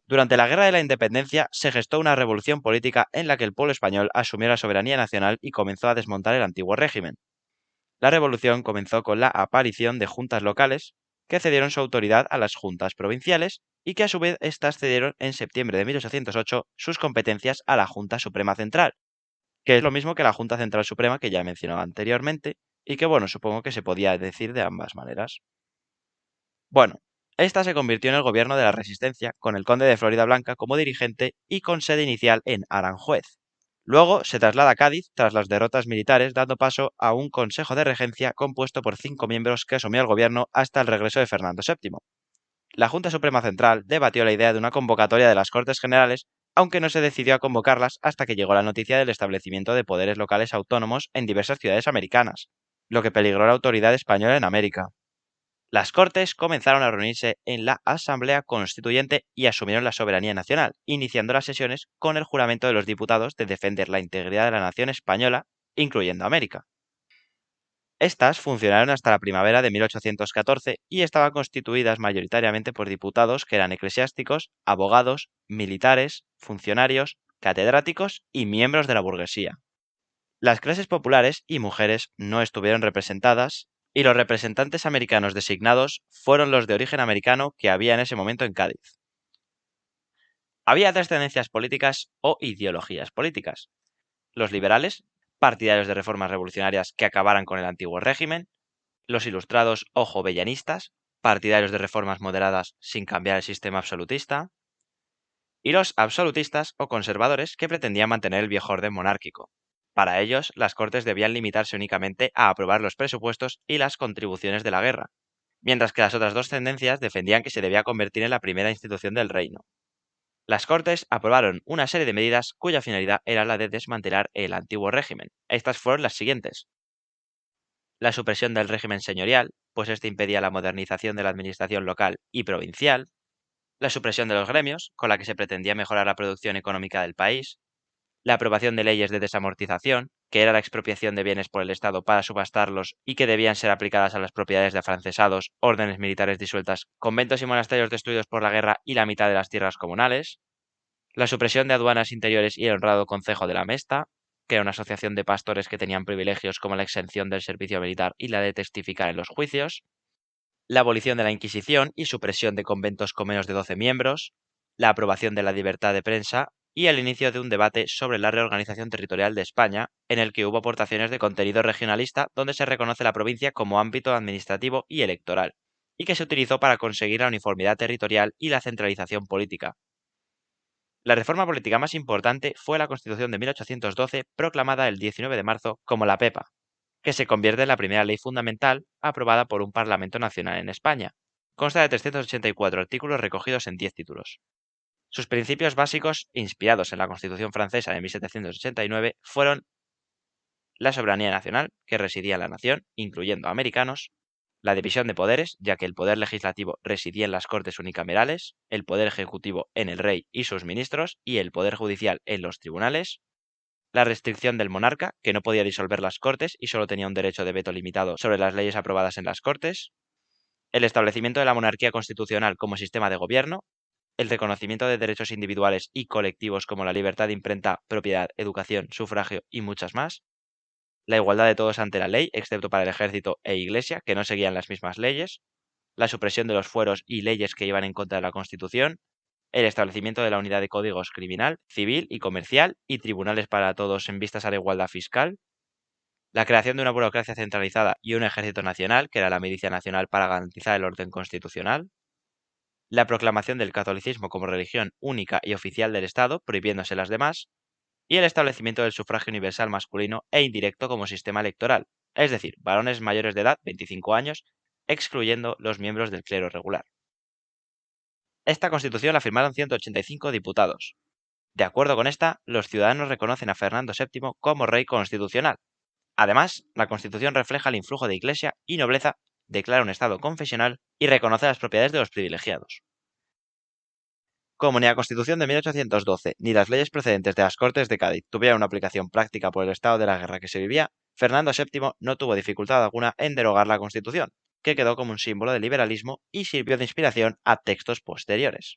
Durante la Guerra de la Independencia se gestó una revolución política en la que el pueblo español asumió la soberanía nacional y comenzó a desmontar el antiguo régimen. La revolución comenzó con la aparición de juntas locales, que cedieron su autoridad a las juntas provinciales y que a su vez estas cedieron en septiembre de 1808 sus competencias a la Junta Suprema Central, que es lo mismo que la Junta Central Suprema que ya he mencionado anteriormente y que, bueno, supongo que se podía decir de ambas maneras. Bueno, esta se convirtió en el gobierno de la Resistencia, con el conde de Florida Blanca como dirigente y con sede inicial en Aranjuez. Luego se traslada a Cádiz tras las derrotas militares, dando paso a un consejo de regencia compuesto por 5 miembros que asumió el gobierno hasta el regreso de Fernando VII. La Junta Suprema Central debatió la idea de una convocatoria de las Cortes Generales, aunque no se decidió a convocarlas hasta que llegó la noticia del establecimiento de poderes locales autónomos en diversas ciudades americanas, lo que peligró la autoridad española en América. Las Cortes comenzaron a reunirse en la Asamblea Constituyente y asumieron la soberanía nacional, iniciando las sesiones con el juramento de los diputados de defender la integridad de la nación española, incluyendo América. Estas funcionaron hasta la primavera de 1814 y estaban constituidas mayoritariamente por diputados que eran eclesiásticos, abogados, militares, funcionarios, catedráticos y miembros de la burguesía. Las clases populares y mujeres no estuvieron representadas y los representantes americanos designados fueron los de origen americano que había en ese momento en Cádiz. Había tres tendencias políticas o ideologías políticas: los liberales, partidarios de reformas revolucionarias que acabaran con el antiguo régimen; los ilustrados o jovellanistas, partidarios de reformas moderadas sin cambiar el sistema absolutista; y los absolutistas o conservadores que pretendían mantener el viejo orden monárquico. Para ellos, las Cortes debían limitarse únicamente a aprobar los presupuestos y las contribuciones de la guerra, mientras que las otras dos tendencias defendían que se debía convertir en la primera institución del reino. Las Cortes aprobaron una serie de medidas cuya finalidad era la de desmantelar el antiguo régimen. Estas fueron las siguientes: la supresión del régimen señorial, pues este impedía la modernización de la administración local y provincial; la supresión de los gremios, con la que se pretendía mejorar la producción económica del país; la aprobación de leyes de desamortización, que era la expropiación de bienes por el Estado para subastarlos y que debían ser aplicadas a las propiedades de afrancesados, órdenes militares disueltas, conventos y monasterios destruidos por la guerra y la mitad de las tierras comunales; la supresión de aduanas interiores y el honrado concejo de la Mesta, que era una asociación de pastores que tenían privilegios como la exención del servicio militar y la de testificar en los juicios; la abolición de la Inquisición y supresión de conventos con menos de 12 miembros; la aprobación de la libertad de prensa y el inicio de un debate sobre la reorganización territorial de España, en el que hubo aportaciones de contenido regionalista donde se reconoce la provincia como ámbito administrativo y electoral, y que se utilizó para conseguir la uniformidad territorial y la centralización política. La reforma política más importante fue la Constitución de 1812, proclamada el 19 de marzo como la PEPA, que se convierte en la primera ley fundamental aprobada por un Parlamento nacional en España. Consta de 384 artículos recogidos en 10 títulos. Sus principios básicos, inspirados en la Constitución francesa de 1789, fueron la soberanía nacional, que residía en la nación, incluyendo americanos; la división de poderes, ya que el poder legislativo residía en las Cortes unicamerales, el poder ejecutivo en el rey y sus ministros, y el poder judicial en los tribunales; la restricción del monarca, que no podía disolver las Cortes y solo tenía un derecho de veto limitado sobre las leyes aprobadas en las Cortes; el establecimiento de la monarquía constitucional como sistema de gobierno; el reconocimiento de derechos individuales y colectivos como la libertad de imprenta, propiedad, educación, sufragio y muchas más; la igualdad de todos ante la ley, excepto para el ejército e iglesia, que no seguían las mismas leyes; la supresión de los fueros y leyes que iban en contra de la Constitución; el establecimiento de la unidad de códigos criminal, civil y comercial y tribunales para todos en vistas a la igualdad fiscal; la creación de una burocracia centralizada y un ejército nacional, que era la milicia nacional para garantizar el orden constitucional; la proclamación del catolicismo como religión única y oficial del Estado, prohibiéndose las demás; y el establecimiento del sufragio universal masculino e indirecto como sistema electoral, es decir, varones mayores de edad, 25 años, excluyendo los miembros del clero regular. Esta constitución la firmaron 185 diputados. De acuerdo con esta, los ciudadanos reconocen a Fernando VII como rey constitucional. Además, la Constitución refleja el influjo de Iglesia y nobleza, declara un Estado confesional y reconoce las propiedades de los privilegiados. Como ni la Constitución de 1812 ni las leyes procedentes de las Cortes de Cádiz tuvieron una aplicación práctica por el estado de la guerra que se vivía, Fernando VII no tuvo dificultad alguna en derogar la Constitución, que quedó como un símbolo de liberalismo y sirvió de inspiración a textos posteriores.